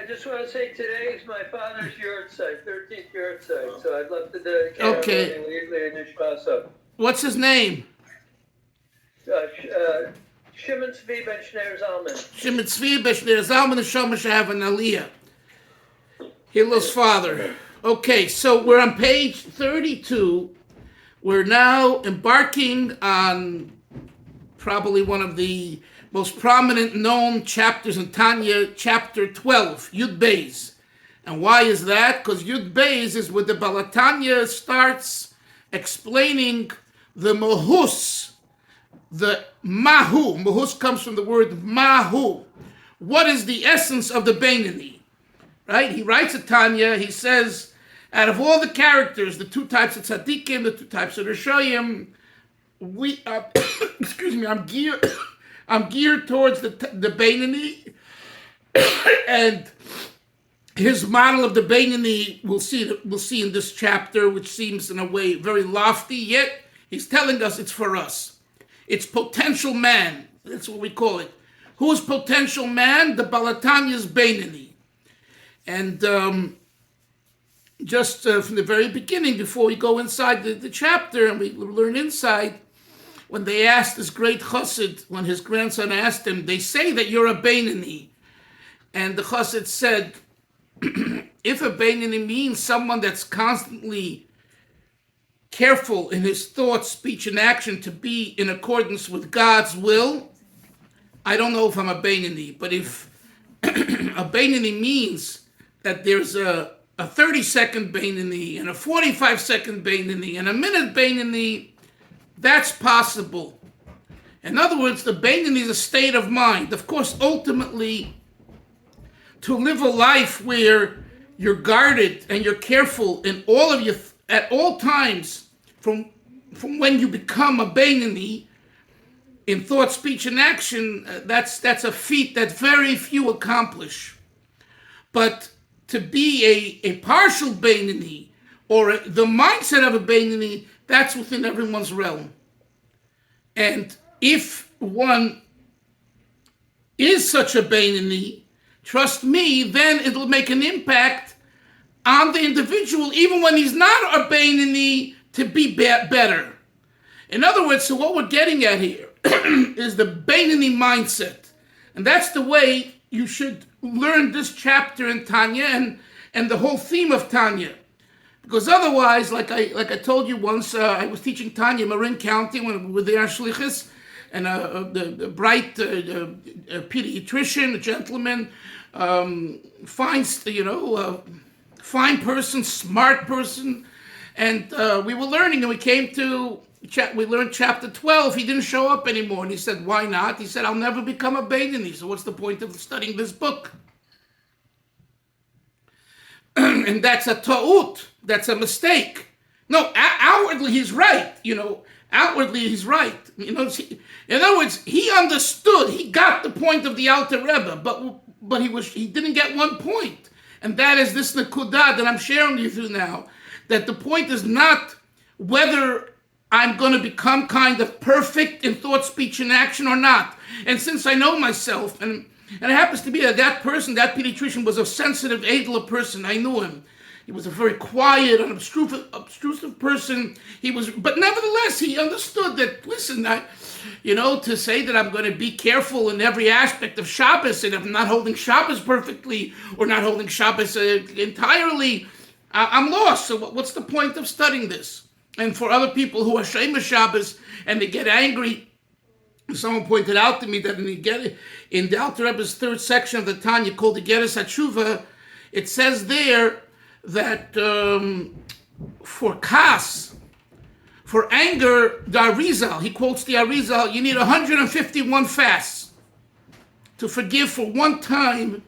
I just want to say today is my father's yahrzeit, 13th yahrzeit. So I'd love to dedicate Okay. What's his name? Shimon Tzvi ben Shneir Zalman. Shimon Tzvi ben Shneir Zalman, the Shama Shav and Aliyah. Hillel's father. Okay, so we're on page 32. We're now embarking on probably one of the most prominent known chapters in Tanya, chapter 12, Yud Beis. And why is that? Because Yud Beis is where the Balatanya starts explaining the Mahus, the Mahu. Mahus comes from the word Mahu. What is the essence of the Beinani? Right? He writes a Tanya, he says, out of all the characters, the two types of tzaddikim, the two types of Rishoyim, I'm geared towards the Beinani, and his model of the Beinani we'll see in this chapter, which seems in a way very lofty, yet he's telling us it's for us. It's potential man. That's what we call it. Who's potential man? The Balatanya's Beinani. And just from the very beginning, before we go inside the chapter and we learn inside, when they asked this great chassid, when his grandson asked him, they say that you're a Beinani. And the chassid said, if a Beinani means someone that's constantly careful in his thoughts, speech, and action to be in accordance with God's will, I don't know if I'm a Beinani. But if a Beinani means that there's a 30-second Beinani and a 45-second Beinani and a minute Beinani, that's possible. In other words, the Beinani is a state of mind. Of course, ultimately, to live a life where you're guarded and you're careful in all of your at all times, from when you become a Beinani in thought, speech, and action, that's a feat that very few accomplish. But to be a partial Beinani or the mindset of a Beinani, that's within everyone's realm. And if one is such a Beinani, trust me, then it'll make an impact on the individual, even when he's not a Beinani, to be better. In other words, so what we're getting at here is the Beinani mindset. And that's the way you should learn this chapter in Tanya and the whole theme of Tanya. Because otherwise, like I told you once, I was teaching Tanya in Marin County when we were there, Shlichus, and the bright pediatrician, a gentleman, fine person, smart person, and we were learning, and we learned chapter 12. He didn't show up anymore, and he said, why not? He said, I'll never become a Beinani, so what's the point of studying this book? And that's a ta'ut. That's a mistake. No, outwardly he's right. Outwardly he's right. In other words, he understood. He got the point of the Alter Rebbe, but he didn't get one point, and that is this nekudah that I'm sharing with you now. That the point is not whether I'm going to become kind of perfect in thought, speech, and action or not. And since I know myself, and it happens to be that person, that pediatrician, was a sensitive, edler person. I knew him. He was a very quiet and obtrusive person. But nevertheless, he understood that, listen, to say that I'm going to be careful in every aspect of Shabbos, and if I'm not holding Shabbos perfectly or not holding Shabbos entirely, I'm lost. So what's the point of studying this? And for other people who are Shema Shabbos and they get angry, someone pointed out to me that in the Alter Rebbe's third section of the Tanya called the Geras HaTshuva, it says there that for kas, for anger, the Arizal, he quotes the Arizal, you need 151 fasts to forgive for one time,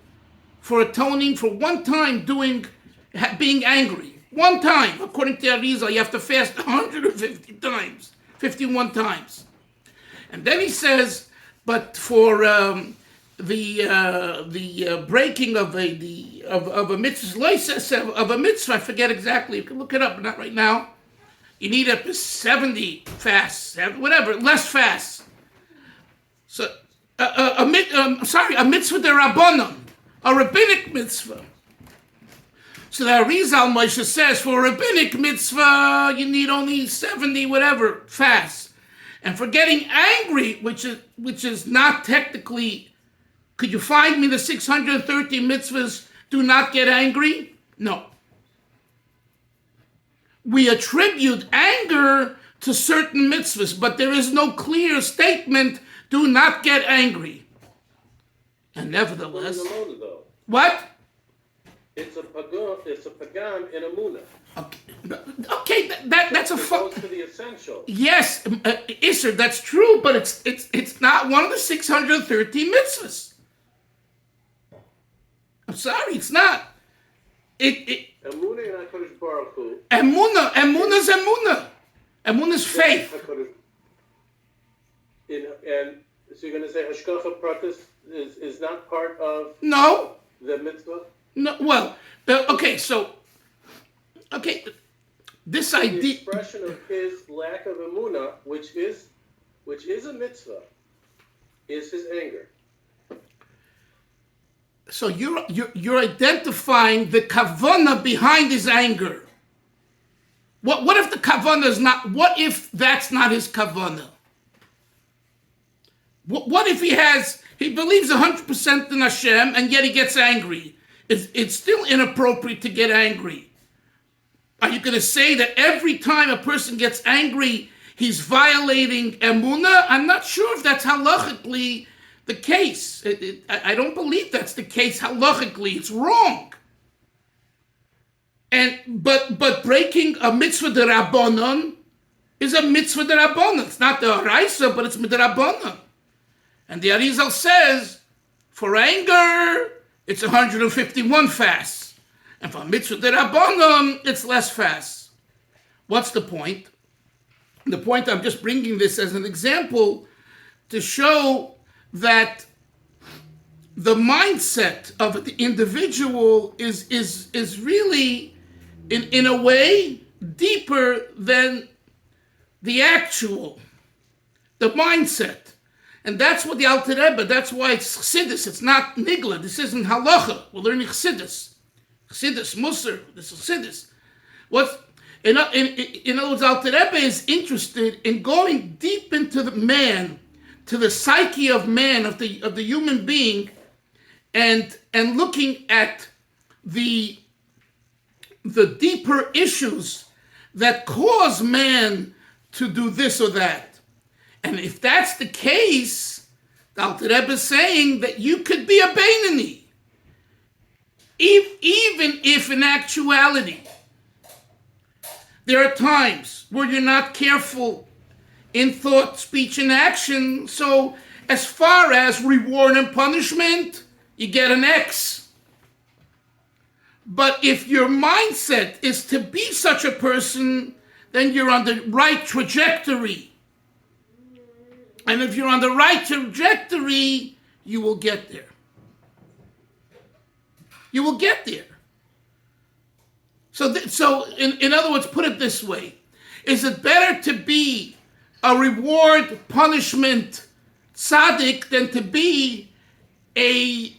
for atoning for one time being angry. One time, according to Arizal, you have to fast 150 times, 51 times. And then he says, but for the breaking of a mitzvah, of a mitzvah, I forget exactly. You can look it up, but not right now. You need up to 70 fasts, whatever, less fasts. So a mitzvah derabanan. a rabbinic mitzvah. So the Arizal Moshe says for a rabbinic mitzvah, you need only 70 whatever fasts. And for getting angry, which is not technically, could you find me the 630 mitzvahs, do not get angry? No. We attribute anger to certain mitzvahs, but there is no clear statement, do not get angry. And nevertheless, what? It's a pagam in Amunah. Okay, that's a goes to the essential. Yes, Isser, that's true, but it's not one of the 613 mitzvahs. I'm sorry, it's not. Emunah and HaKadosh Baruch Hu. Emunah's emunah. Emunah's faith. And so you're going to say Hashgacha Pratis is not part of the mitzvah? No, well, okay, this idea. The expression of his lack of emunah, which is a mitzvah, is his anger. So you're identifying the kavanah behind his anger. What if the kavanah is not? What if that's not his kavanah? What if he believes 100% in Hashem and yet he gets angry? It's still inappropriate to get angry. Are you going to say that every time a person gets angry, he's violating emunah? I'm not sure if that's halachically the case. I don't believe that's the case halachically. It's wrong. But breaking a mitzvah d'Rabbanan is a mitzvah d'Rabbanan. It's not the Araisa, but it's d'Rabbanan. And the Arizal says, for anger, it's 151 fasts. And for mitzvah d'Rabbanan, it's less fasts. What's the point? The point, I'm just bringing this as an example to show that the mindset of the individual is really, in a way, deeper than the mindset. And that's what the Alter Rebbe, that's why it's Chassidus, it's not Nigla, this isn't Halacha, we're learning Chassidus. Chassidus, Musar, this is Chassidus. In other words, Alter Rebbe is interested in going deep into the man, to the psyche of man, of the human being, and looking at the deeper issues that cause man to do this or that. And if that's the case, the Alter Rebbe is saying that you could be a Beinani. Even if in actuality, there are times where you're not careful in thought, speech, and action. So as far as reward and punishment, you get an X. But if your mindset is to be such a person, then you're on the right trajectory. And if you're on the right trajectory, you will get there. You will get there. So in other words, put it this way. Is it better to be a reward, punishment, tzaddik than to be a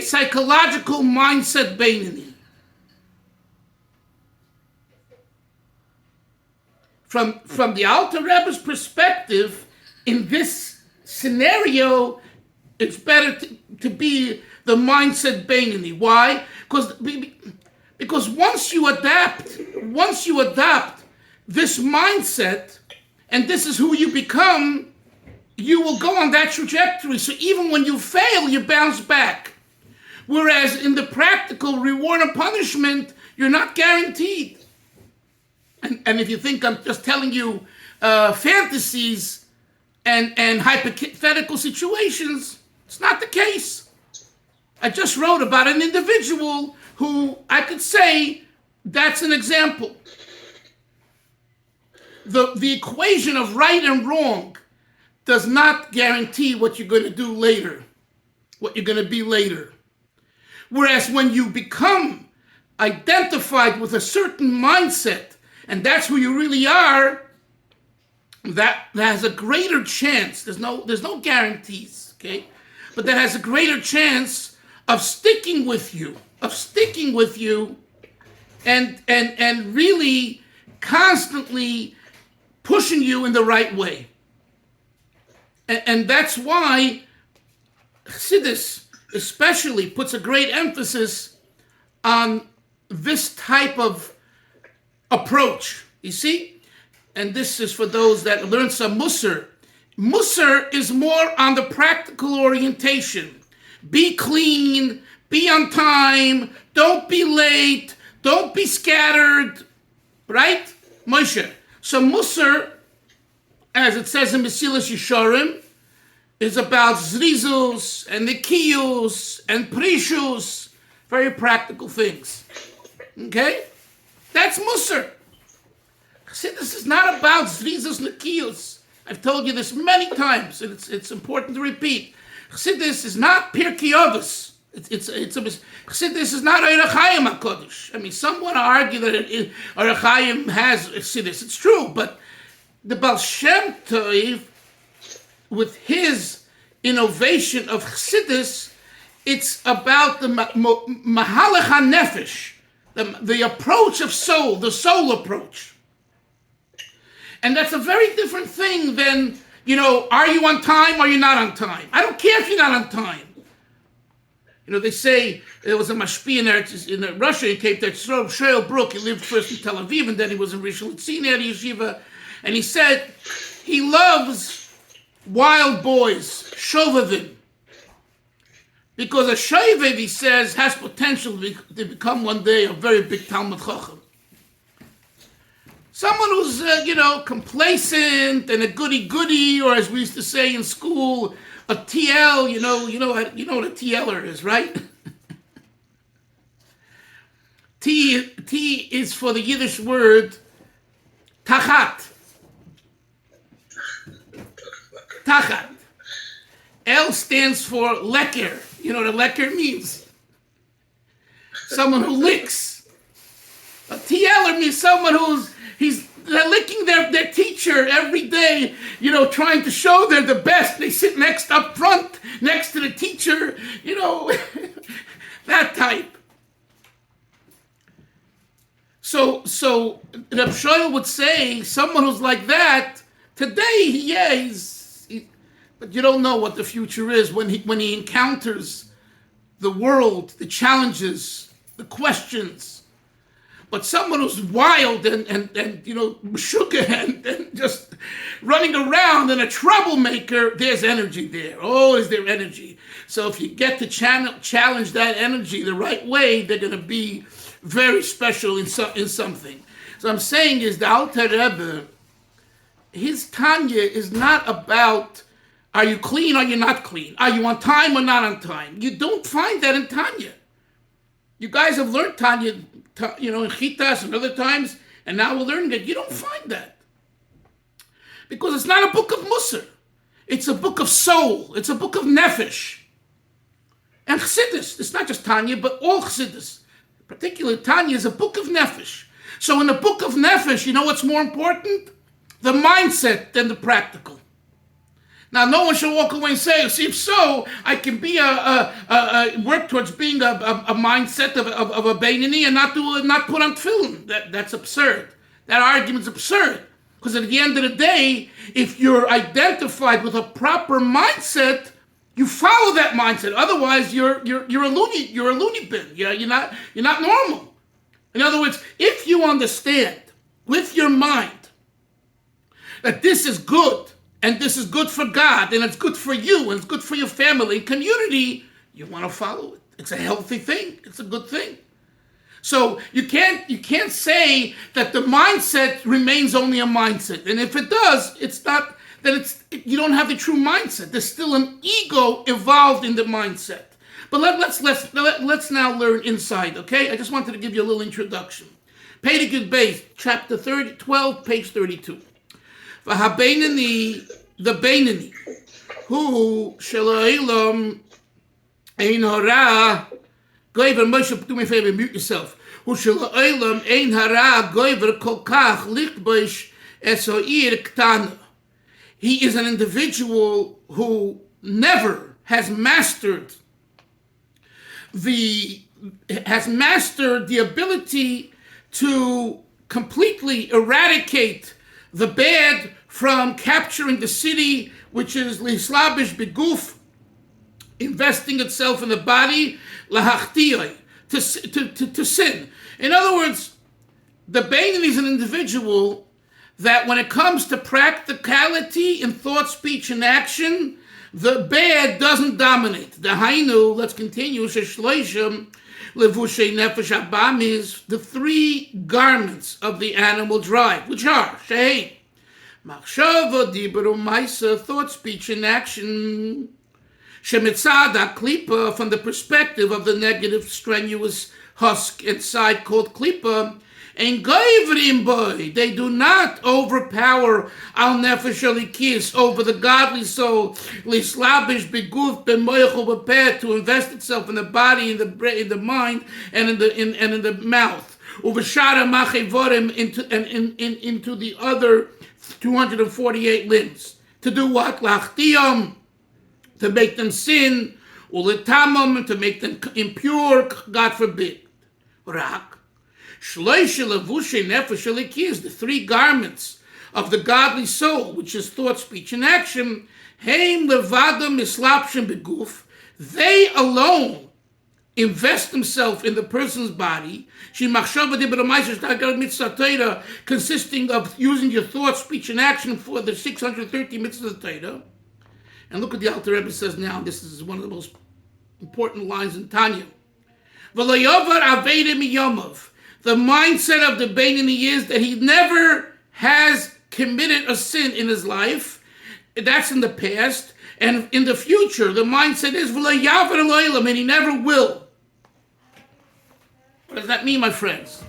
psychological mindset Beinani? From the Alter Rebbe's perspective, in this scenario, it's better to be the mindset Beinani. Why? Because once you adopt this mindset, and this is who you become, you will go on that trajectory. So even when you fail, you bounce back. Whereas in the practical reward and punishment, you're not guaranteed. And if you think I'm just telling you fantasies and hypothetical situations, it's not the case. I just wrote about an individual who I could say that's an example. The equation of right and wrong does not guarantee what you're going to do later, what you're going to be later. Whereas when you become identified with a certain mindset, and that's who you really are, that has a greater chance. There's no guarantees, okay? But that has a greater chance of sticking with you, and really constantly pushing you in the right way. And that's why Chassidus especially puts a great emphasis on this type of approach. You see? And this is for those that learn some Musar. Musar is more on the practical orientation. Be clean, be on time, don't be late, don't be scattered, right? Moshe. So Musar, as it says in Mesilas Yesharim, is about zrizus and nikiyus and prishus, very practical things. Okay? That's Musar. See, this is not about zrizus nikiyus. I've told you this many times, and it's important to repeat. Chassidus is not Pirkei Avos. Chassidus is not Rabbi Chaim HaKodesh. I mean, some want to argue that Rabbi Chaim has Chassidus. It's true, but the Baal Shem Tov, with his innovation of Chassidus, it's about the Mahalach HaNefesh, the approach of soul, the soul approach. And that's a very different thing than, are you on time or are you not on time? I don't care if you're not on time. They say there was a mashpia in Russia. He came to Shoel Brook. He lived first in Tel Aviv, and then he was in Rishon LeZion at yeshiva. And he said he loves wild boys, shovavim, because a shovav, he says, has potential to become one day a very big Talmud Chacham. Someone who's, complacent and a goody-goody, or as we used to say in school, a TL, you know what a TLer is, right? T is for the Yiddish word tachat. Tachat. L stands for leker. You know what a leker means? Someone who licks. A TLer means someone they're licking their teacher every day, trying to show they're the best. They sit up front, next to the teacher, that type. So Reb Shoel would say, someone who's like that, today, but you don't know what the future is when he encounters the world, the challenges, the questions. But someone who's wild and sugar and just running around and a troublemaker, there's energy there. Oh, is there energy? So if you get to challenge that energy the right way, they're going to be very special in something. So I'm saying is the Alter Rebbe, his Tanya is not about, are you clean or you're not clean? Are you on time or not on time? You don't find that in Tanya. You guys have learned Tanya, in Chitas and other times, and now we're learning that you don't find that. Because it's not a book of Musar. It's a book of soul. It's a book of Nefesh. And Chassidus, it's not just Tanya, but all Chassidus. Particularly Tanya is a book of Nefesh. So in the book of Nefesh, you know what's more important? The mindset than the practical. Now, no one should walk away and say, see, if so, I can be work towards being a mindset of a Beinoni and not put on tefillin. That's absurd. That argument's absurd. Because at the end of the day, if you're identified with a proper mindset, you follow that mindset. Otherwise, you're a loony bin. You're not normal. In other words, if you understand with your mind that this is good, and this is good for God, and it's good for you, and it's good for your family and community, you want to follow it. It's a healthy thing. It's a good thing. So you can't say that the mindset remains only a mindset. And if it does, it's not that you don't have the true mindset. There's still an ego involved in the mindset. But let's now learn inside, okay? I just wanted to give you a little introduction. Perek Beis, chapter 12, page 32. The Beinoni, who Shelo Ein Hara Goiver, Moshe, do me a favor, mute yourself. Who Shelo Ein Hara Goiver Kol Kach Lichtboish Esoir Ktana. He is an individual who never has mastered has mastered the ability to completely eradicate the bad from capturing the city, which is lislabish beguf, investing itself in the body, lahachtiyai, to sin. In other words, the Beinoni is an individual that when it comes to practicality in thought, speech, and action, the bad doesn't dominate. The Hainu, let's continue, Sheshloishim, Levushe Nefesh Abamis, the three garments of the animal drive, which are Shehein, Machshava, Dibur, Maisa, thought, speech, and action. Shemitzad Klipa, from the perspective of the negative, strenuous husk inside called Klipa, and Goivrim boy, they do not overpower al nefesh alikis, over the godly soul, lislabish beguf b'moyachol b'peh, to invest itself in the body, in the mind, and in the mouth. Uvashara machevorim, into the other 248 limbs. To do what? Lachtiyam, to make them sin, uletamam, to make them impure, God forbid. Rak. Shloisha levushe nefesh alikis, the three garments of the godly soul, which is thought, speech, and action. Heim levadam islapshem beguf, they alone invest themselves in the person's body. Consisting of using your thought, speech, and action for the 630 mitzvahs of the Torah. And look what the Alter Rebbe says now. This is one of the most important lines in Tanya. V'loyovar aveda miyomov. The mindset of the Beinoni is that he never has committed a sin in his life. That's in the past. And in the future, the mindset is v'loyavar eloilam, and he never will. What does that mean, my friends?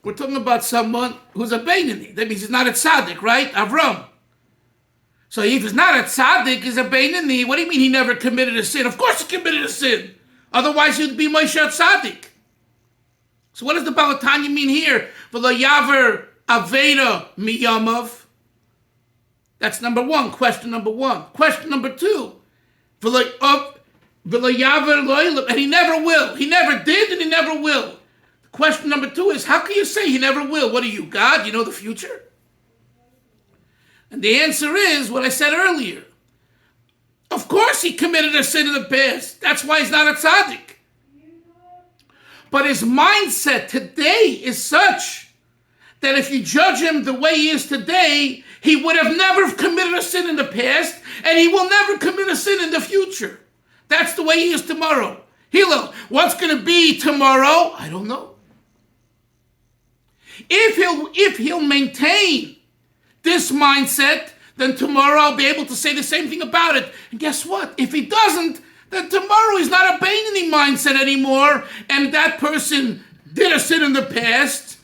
We're talking about someone who's a Beinoni. That means he's not a tzaddik, right? Avram. So if he's not a tzaddik, he's a Beinoni. What do you mean he never committed a sin? Of course he committed a sin. Otherwise he'd be Moshe tzaddik. So what does the Baal Tanya mean here? V'lo yaver aveda miyamav. That's number one. Question number one. Question number two. V'lo yaver lo'ilam. And he never will. He never did and he never will. Question number two is, how can you say he never will? What are you, God? You know the future? And the answer is what I said earlier. Of course he committed a sin in the past. That's why he's not a tzaddik. But his mindset today is such that if you judge him the way he is today, he would have never committed a sin in the past, and he will never commit a sin in the future. That's the way he is tomorrow. Hillel, what's going to be tomorrow? I don't know. If he'll maintain this mindset, then tomorrow I'll be able to say the same thing about it. And guess what? If he doesn't, then tomorrow he's not a Beinoni mindset anymore, and that person did a sin in the past,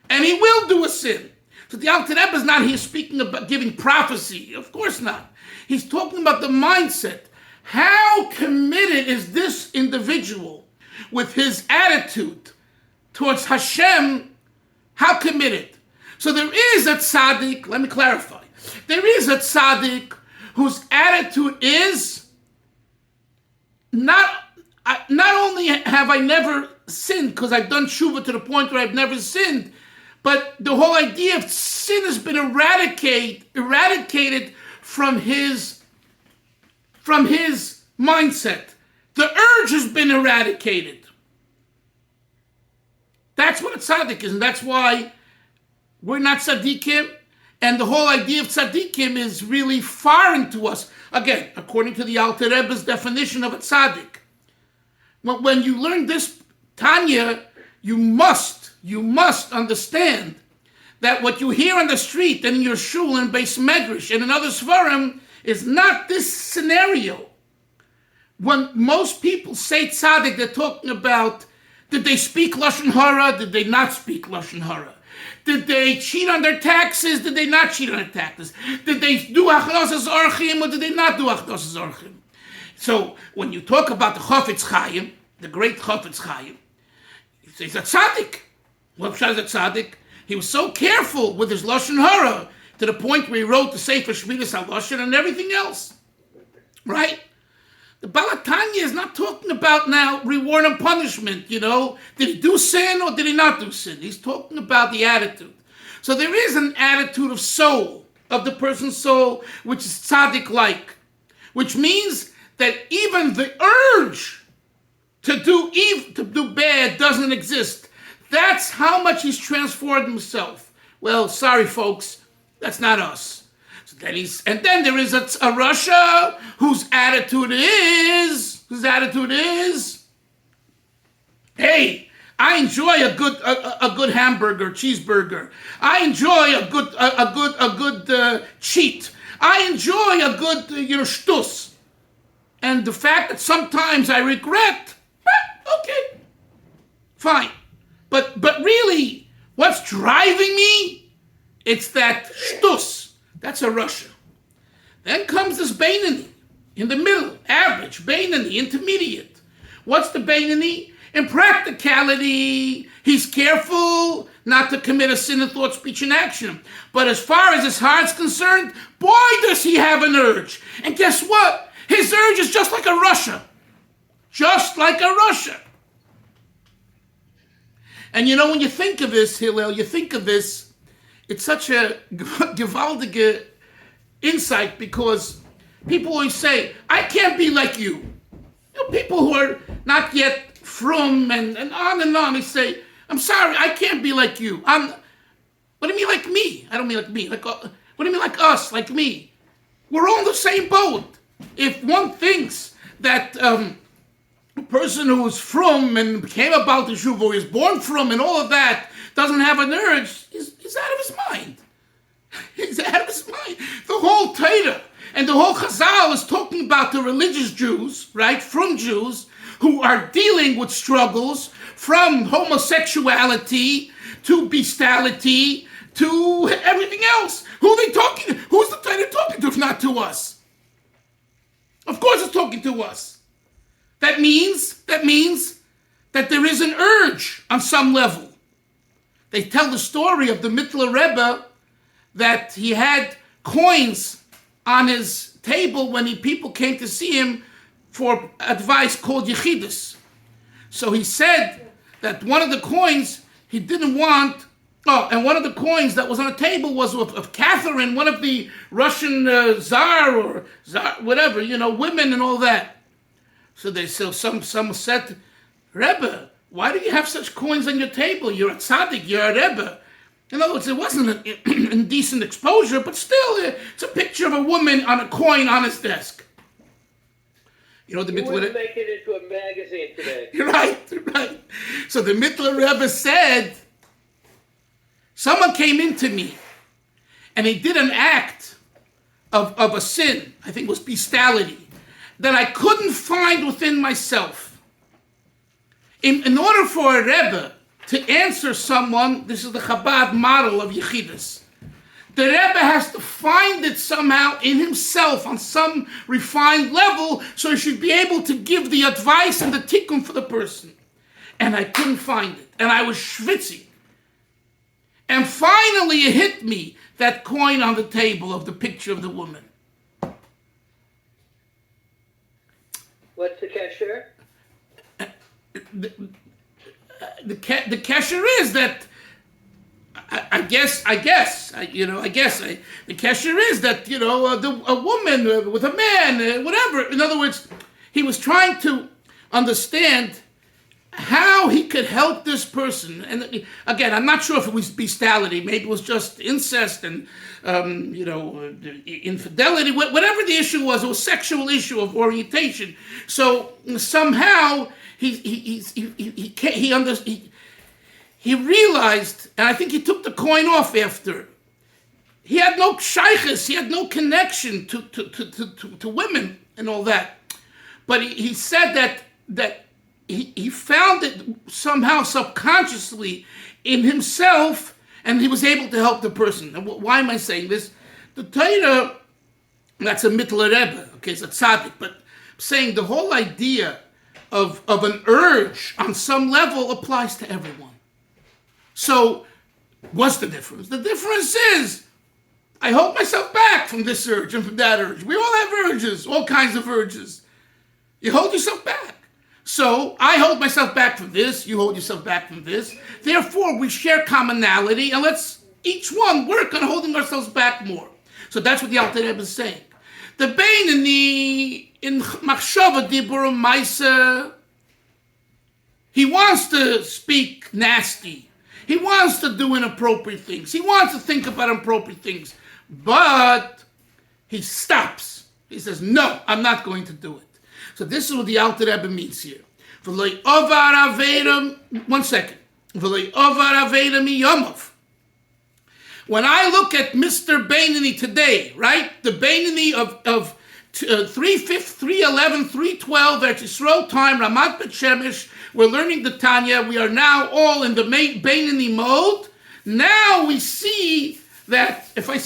and he will do a sin. So the Alter Rebbe is not here speaking about giving prophecy. Of course not. He's talking about the mindset. How committed is this individual with his attitude towards Hashem? How committed? So there is a tzaddik, let me clarify. There is a tzaddik whose attitude is not only have I never sinned because I've done tshuva to the point where I've never sinned, but the whole idea of sin has been eradicated from his mindset. The urge has been eradicated. That's what a tzaddik is, and that's why we're not tzaddikim, and the whole idea of tzaddikim is really foreign to us. Again, according to the Alter Rebbe's definition of a tzaddik. When you learn this Tanya, you must understand that what you hear on the street and in your shul and Beis Medrash and in other svarim is not this scenario. When most people say tzaddik, they're talking about, did they speak Lashon Hara? Did they not speak Lashon Hara? Did they cheat on their taxes? Did they not cheat on their taxes? Did they do Achdosas Orchim or did they not do Achdosas Orchim? So when you talk about the Chafetz Chaim, the great Chafetz Chaim, he's a tzaddik. What is a tzaddik? He was so careful with his Lashon Hara to the point where he wrote the Sefer Shmiras HaLashon and everything else. Right? The Balatanya is not talking about now reward and punishment, Did he do sin or did he not do sin? He's talking about the attitude. So there is an attitude of soul, of the person's soul, which is tzaddik-like, which means that even the urge to do evil, to do bad doesn't exist. That's how much he's transformed himself. Well, sorry, folks, that's not us. And then there is a Russia whose attitude is, hey, I enjoy a good hamburger, cheeseburger. I enjoy a good cheat. I enjoy a good shtus. And the fact that sometimes I regret, okay, fine. But really, what's driving me? It's that shtus. That's a Russia. Then comes this Beinani, in the middle, average, Beinani, intermediate. What's the Beinani? In practicality, he's careful not to commit a sin in thought, speech, and action. But as far as his heart's concerned, boy, does he have an urge. And guess what? His urge is just like a Russia. Just like a Russia. And when you think of this, Hillel, it's such a gewaltige insight, because people always say, I can't be like you. People who are not yet frum and on, they say, I'm sorry, I can't be like you. What do you mean like me? I don't mean like me. What do you mean like us, like me? We're all in the same boat. If one thinks that a person who is frum and became about the Shuv, or is born frum and all of that, doesn't have an urge, he's out of his mind. He's out of his mind. The whole Torah and the whole Chazal is talking about the religious Jews, right, from Jews, who are dealing with struggles from homosexuality to bestiality to everything else. Who's the Torah talking to if not to us? Of course it's talking to us. That means that there is an urge on some level. They tell the story of the Mittler Rebbe that he had coins on his table when people came to see him for advice called Yechidus. So he said that one of the coins he didn't want, and one of the coins that was on the table was of Catherine, one of the Russian Tsar or whatever, women and all that. So some said, Rebbe, why do you have such coins on your table? You're a tzaddik, you're a Rebbe. In other words, it wasn't an indecent exposure, but still, it's a picture of a woman on a coin on his desk. The Mittler wouldn't make it into a magazine today. Right. So the Mittler Rebbe said, someone came into me, and he did an act of a sin, I think it was bestiality, that I couldn't find within myself. In order for a Rebbe to answer someone, this is the Chabad model of Yechidus. The Rebbe has to find it somehow in himself on some refined level, so he should be able to give the advice and the tikkun for the person. And I couldn't find it. And I was schwitzing. And finally it hit me, that coin on the table of the picture of the woman. What's the cashier? The kesher is that the kesher is that a woman with a man, whatever. In other words, he was trying to understand how he could help this person. And again, I'm not sure if it was bestiality. Maybe it was just incest and infidelity. Whatever the issue was, it was a sexual issue of orientation. So somehow he realized, and I think he took the coin off after. He had no shaykhs, he had no connection to women and all that. But he said that he found it somehow subconsciously in himself, and he was able to help the person. And why am I saying this? The Torah, that's a Mittler Rebbe, okay, it's a tzaddik, but I'm saying the whole idea of an urge on some level applies to everyone. So, what's the difference? The difference is, I hold myself back from this urge and from that urge. We all have urges, all kinds of urges. You hold yourself back. So I hold myself back from this, you hold yourself back from this. Therefore, we share commonality, and let's each one work on holding ourselves back more. So that's what the Alter Rebbe is saying. The Beinani in Machshava Dibur Maisa, he wants to speak nasty. He wants to do inappropriate things. He wants to think about inappropriate things. But he stops. He says, no, I'm not going to do it. So this is what the Alter Rebbe means here. One second. When I look at Mr. Beinani today, right? The Beinani of 311, 312, Eretz Yisrael time, Ramat Bet Shemesh, we're learning the Tanya. We are now all in the Beinani mode. Now we see that if I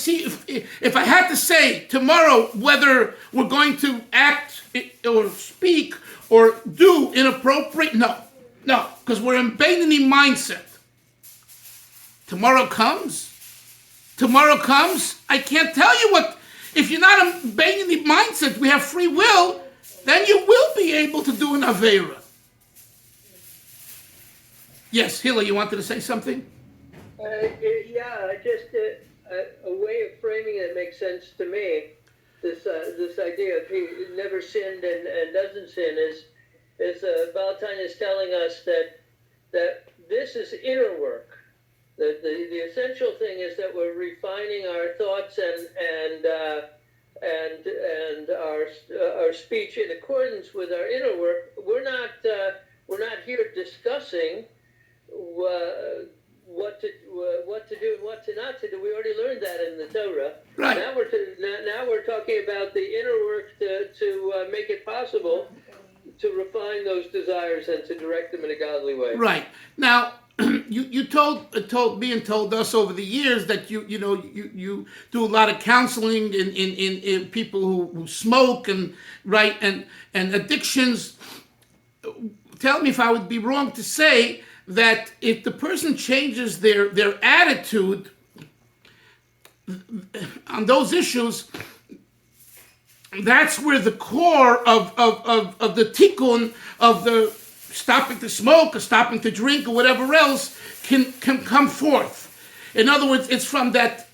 had to say tomorrow whether we're going to act or speak or do inappropriate, no, because we're in Beinani mindset. Tomorrow comes, I can't tell you what, if you're not in Beinani mindset, we have free will, then you will be able to do an Aveira. Yes, Hila, you wanted to say something? Just a way of framing it makes sense to me. This idea of he never sinned and doesn't sin is Balatanya is telling us that this is inner work. The essential thing is that we're refining our thoughts and our speech in accordance with our inner work. We're not here discussing what to do and what to not to do. We already learned that in the Torah. Right. Now we're talking about the inner work to make it possible to refine those desires and to direct them in a godly way. Right. Now, you told me and told us over the years that you do a lot of counseling in people who smoke and addictions. Tell me if I would be wrong to say that if the person changes their attitude on those issues, that's where the core of the tikkun, of the stopping to smoke or stopping to drink or whatever else can come forth. In other words, it's from that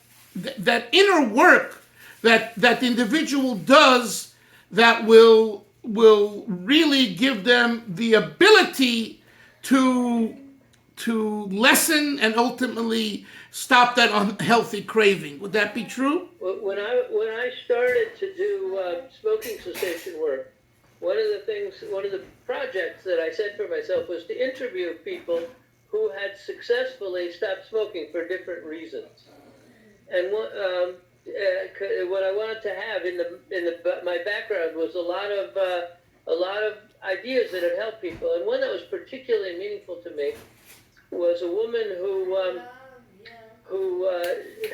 inner work that the individual does that will really give them the ability to lessen and ultimately stop that unhealthy craving. Would that be true? When I started to do smoking cessation work, one of the projects that I set for myself was to interview people who had successfully stopped smoking for different reasons. And what I wanted to have in my background was a lot of ideas that had helped people. And one that was particularly meaningful to me was a woman who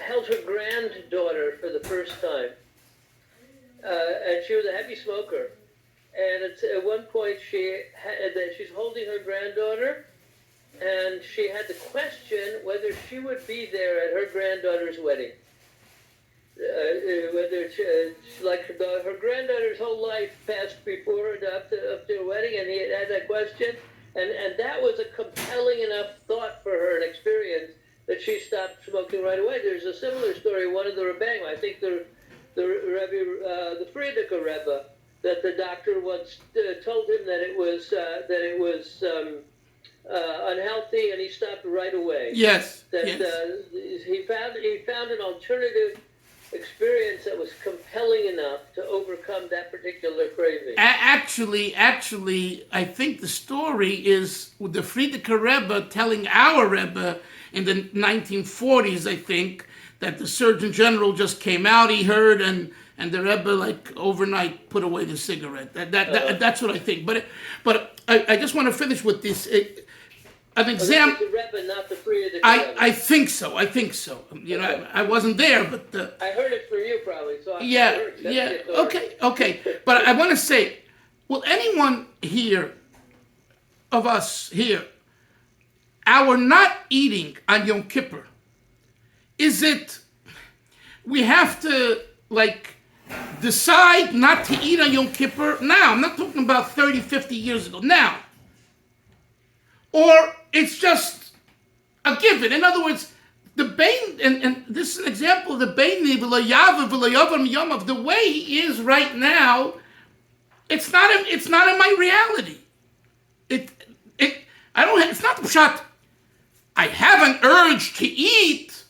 held her granddaughter for the first time, and she was a heavy smoker. And at one point, she's holding her granddaughter, and she had to question whether she would be there at her granddaughter's wedding. Her granddaughter's whole life passed before her up to her wedding, and he had that question, and that was a compelling enough thought for her, an experience, that she stopped smoking right away. There's a similar story. One of the Rebbeim, I think the Frierdiker Rebbe, that the doctor once told him that it was unhealthy, and he stopped right away. Yes. He found an alternative experience that was compelling enough to overcome that particular craving. Actually, I think the story is with the Frierdiker Rebbe telling our Rebbe in the 1940s, I think, that the Surgeon General just came out, he heard, and the Rebbe, overnight put away the cigarette. That's what I think. But I just want to finish with this. An example. The Rebbe, not the Frierdiker Rebbe. I think so. Okay. I wasn't there, but I heard it from you probably. So Okay. But I want to say, will anyone here of us here, our not eating on Yom Kippur, is it we have to decide not to eat on Yom Kippur now, I'm not talking about 30, 50 years ago, now, or it's just a given. In other words, the Bain, and this is an example of the Baini, of the way he is right now, it's not in my reality. It's not the pshat. I have an urge to eat,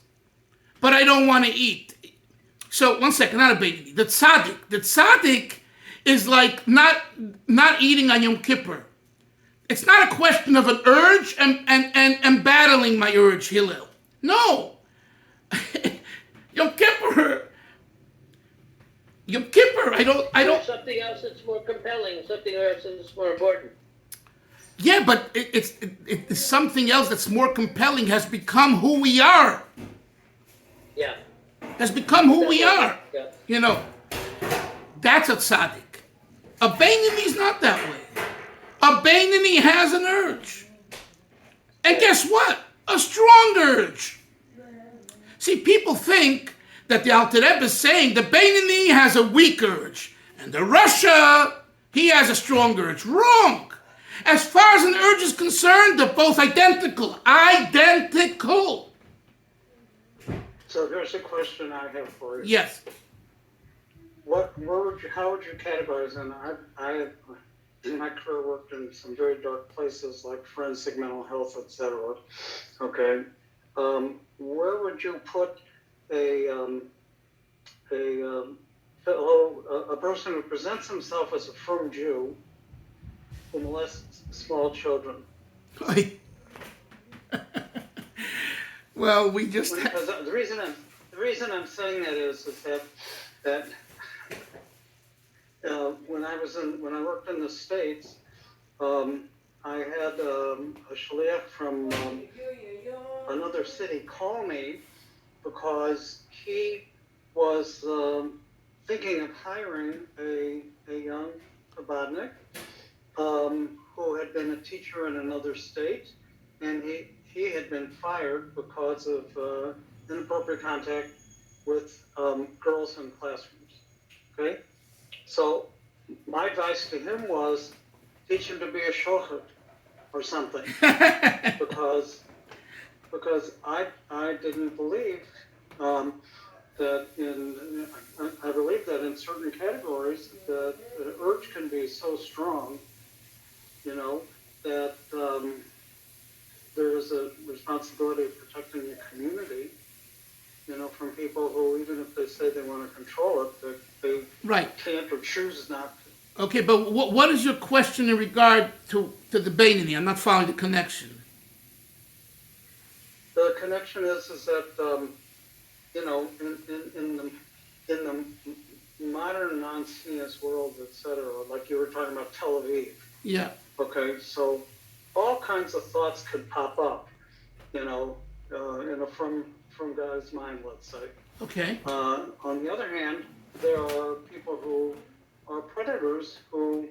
but I don't want to eat. So, one second, not a baby. The tzaddik is like not eating on Yom Kippur. It's not a question of an urge and battling my urge, Hillel. No. Yom Kippur, I don't. There's something else that's more compelling, something else that's more important. Yeah, but it's something else that's more compelling has become who we are. Yeah. Has become who we are. Yeah. You know, that's a tzaddik. A Beinoni is not that way. A Beinoni has an urge. And guess what? A strong urge. See, people think that the Alter Rebbe is saying the Beinoni has a weak urge, and the Rasha, he has a strong urge. Wrong. As far as an urge is concerned, they're both identical. Identical. So here's a question I have for you. Yes. How would you categorize? And I in my career worked in some very dark places like forensic mental health, etc. Okay, where would you put a person who presents himself as a firm Jew who molests small children? Well, we just Because the reason I'm saying that is that when I worked in the States, I had a shliach from another city call me because he was thinking of hiring a young Chabadnik who had been a teacher in another state, and he had been fired because of inappropriate contact with girls in classrooms. Okay, so my advice to him was teach him to be a shochet or something, because I didn't believe that I believe that in certain categories that the urge can be so strong, you know, that there is a responsibility of protecting the community, you know, from people who, even if they say they want to control it, that they can't or choose not to. Okay, but what is your question in regard to the Beinoni? I'm not following the connection. The connection is that you know, in the modern non-CNS world, etc., like you were talking about Tel Aviv. Yeah. Okay, so all kinds of thoughts could pop up, you know, from God's mind, let's say. Okay. On the other hand, there are people who are predators who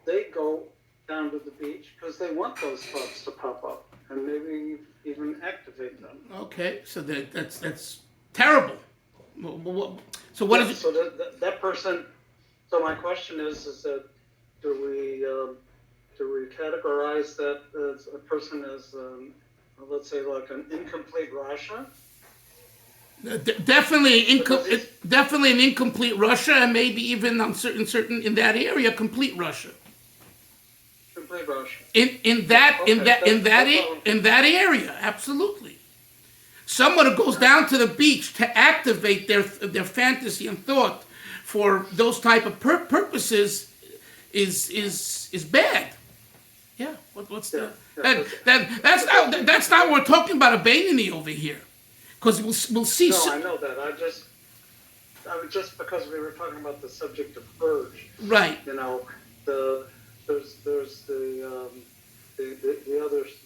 they go down to the beach because they want those thoughts to pop up and maybe even activate them. Okay, so that's terrible. So what is it? So that person. So my question is that do we categorize that as a person as let's say like an incomplete Rasha? Definitely an incomplete Russia, and maybe even on certain in that area, complete Russia. Complete Russia. In that area, absolutely. Someone who goes down to the beach to activate their fantasy and thought for those type of purposes is bad. Yeah. What's the that's not what we're talking about a Beinoni over here. Because we'll see. No, I know that. I was just because we were talking about the subject of urge. Right. You know, there's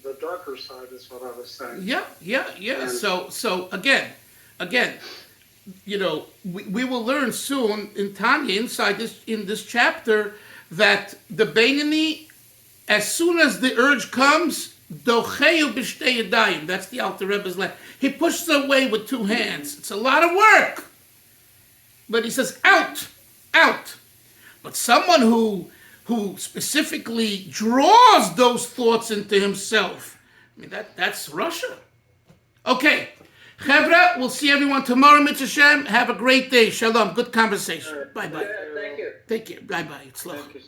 the darker side is what I was saying. Yeah. And so again, you know, we will learn soon in Tanya in this chapter that the Beinoni, as soon as the urge comes, docheyu b'shtei yadayim. That's the Alter Rebbe's line. He pushes it away with two hands. It's a lot of work. But he says out, out. But someone who specifically draws those thoughts into himself, I mean, that's Russia. Okay. Chevra, we'll see everyone tomorrow, Mitzvah Shem. Have a great day. Shalom. Good conversation. Bye-bye. Thank you. Take care. Bye-bye. It's Thank you.